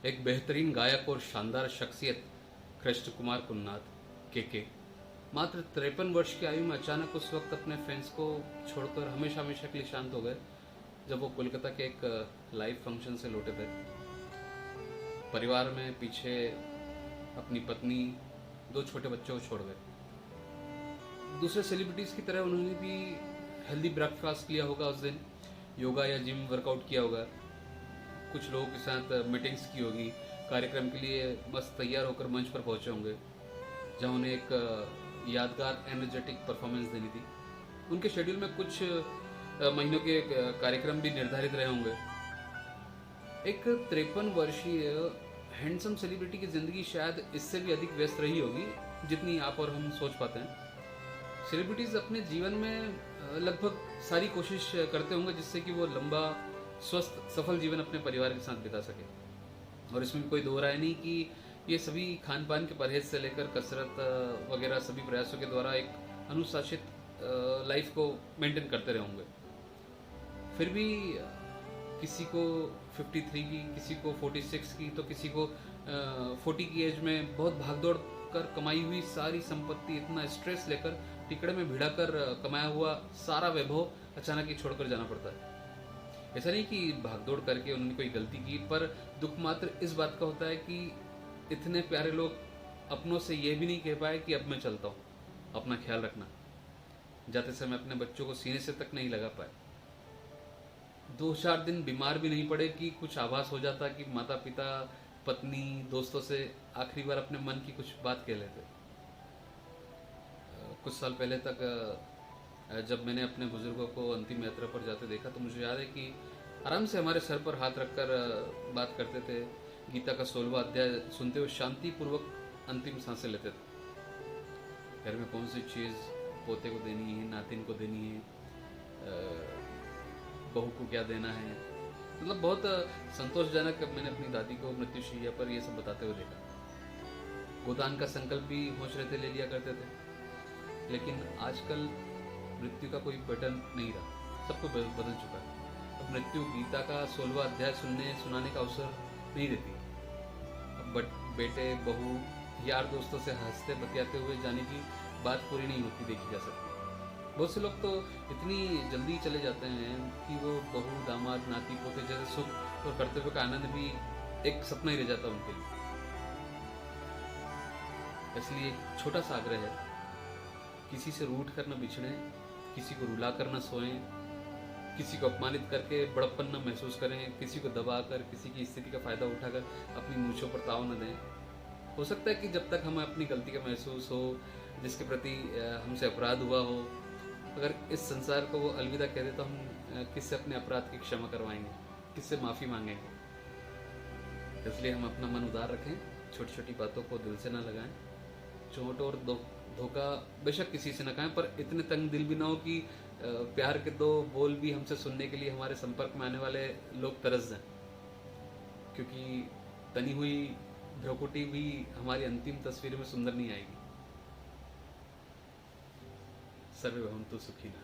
एक बेहतरीन गायक और शानदार शख्सियत कृष्ण कुमार कुन्नाथ के मात्र 53 वर्ष की आयु में अचानक उस वक्त अपने फैंस को छोड़कर हमेशा हमेशा के लिए शांत हो गए जब वो कोलकाता के एक लाइव फंक्शन से लौटे थे। परिवार में पीछे अपनी पत्नी, 2 छोटे बच्चों को छोड़ गए। दूसरे सेलिब्रिटीज़ की तरह उन्होंने भी हेल्दी ब्रेकफास्ट लिया होगा उस दिन, योगा या जिम वर्कआउट किया होगा, कुछ लोगों के साथ मीटिंग्स की होगी, कार्यक्रम के लिए मस्त तैयार होकर मंच पर पहुंचे होंगे जहां उन्हें एक यादगार एनर्जेटिक परफॉर्मेंस देनी थी। उनके शेड्यूल में कुछ महीनों के कार्यक्रम भी निर्धारित रहे होंगे। एक 53 वर्षीय हैंडसम सेलिब्रिटी की ज़िंदगी शायद इससे भी अधिक व्यस्त रही होगी जितनी आप और हम सोच पाते हैं। सेलिब्रिटीज़ अपने जीवन में लगभग सारी कोशिश करते होंगे जिससे कि वो लंबा, स्वस्थ, सफल जीवन अपने परिवार के साथ बिता सके। और इसमें कोई दो राय नहीं कि ये सभी खान पान के परहेज से लेकर कसरत वगैरह सभी प्रयासों के द्वारा एक अनुशासित लाइफ को मेंटेन करते रहे होंगे। फिर भी किसी को 53 की, किसी को 46 की, तो किसी को 40 की एज में बहुत भागदौड़ कर कमाई हुई सारी संपत्ति, इतना स्ट्रेस लेकर टिकड़े में भिड़ाकर कमाया हुआ सारा वैभव अचानक ही छोड़कर जाना पड़ता है। ऐसा नहीं कि भागदौड़ करके उन्होंने कोई गलती की, पर दुख मात्र इस बात का होता है कि इतने प्यारे लोग अपनों से ये भी नहीं कह पाए कि अब मैं चलता हूँ, अपना ख्याल रखना। जाते समय अपने बच्चों को सीने से तक नहीं लगा पाए। 2-4 दिन बीमार भी नहीं पड़े कि कुछ आभास हो जाता कि माता पिता, पत्नी, दोस्तों से आखिरी बार अपने मन की कुछ बात कह लेते। कुछ साल पहले तक जब मैंने अपने बुजुर्गों को अंतिम यात्रा पर जाते देखा तो मुझे याद है कि आराम से हमारे सर पर हाथ रखकर बात करते थे, गीता का 16वां अध्याय सुनते हुए शांतिपूर्वक अंतिम सांसें लेते थे। घर में कौन सी चीज़ पोते को देनी है, नातिन को देनी है, बहू को क्या देना है, मतलब बहुत संतोषजनक मैंने अपनी दादी को मृत्युशैया पर ये सब बताते हुए देखा। गोदान का संकल्प भी होश रहते ले लिया करते थे, लेकिन आजकल मृत्यु का कोई पैटर्न नहीं रहा, सब कुछ बदल चुका है। अब मृत्यु गीता का 16वां अध्याय सुनाने का अवसर नहीं देती। अब बेटे, बहू, यार दोस्तों से हंसते बतियाते हुए जाने की बात पूरी नहीं होती देखी जा सकती। बहुत से लोग तो इतनी जल्दी चले जाते हैं कि वो बहू, दामाद, नाती पोते जैसे सुख और कर्तव्य का आनंद भी एक सपना ही रह जाता उनके लिए। इसलिए छोटा सा आग्रह है, किसी से रूठ कर न बिछड़े, किसी को रुला कर न सोएं, किसी को अपमानित करके बड़प्पन न महसूस करें, किसी को दबाकर, किसी की स्थिति का फायदा उठाकर अपनी मूंछों पर ताव न दें। हो सकता है कि जब तक हमें अपनी गलती का महसूस हो, जिसके प्रति हमसे अपराध हुआ हो, अगर इस संसार को वो अलविदा कह दे तो हम किससे अपने अपराध की क्षमा करवाएंगे, किससे माफ़ी मांगेंगे। इसलिए हम अपना मन उदार रखें, छोटी छोटी बातों को दिल से ना लगाएं, चोट और धोखा बेशक किसी से न खाएं, पर इतने तंग दिल भी ना हो कि प्यार के 2 बोल भी हमसे सुनने के लिए हमारे संपर्क में आने वाले लोग तरस जाएं, क्योंकि तनी हुई भ्रुकुटी भी हमारी अंतिम तस्वीर में सुंदर नहीं आएगी। सर्वे भवन्तु सुखिनः।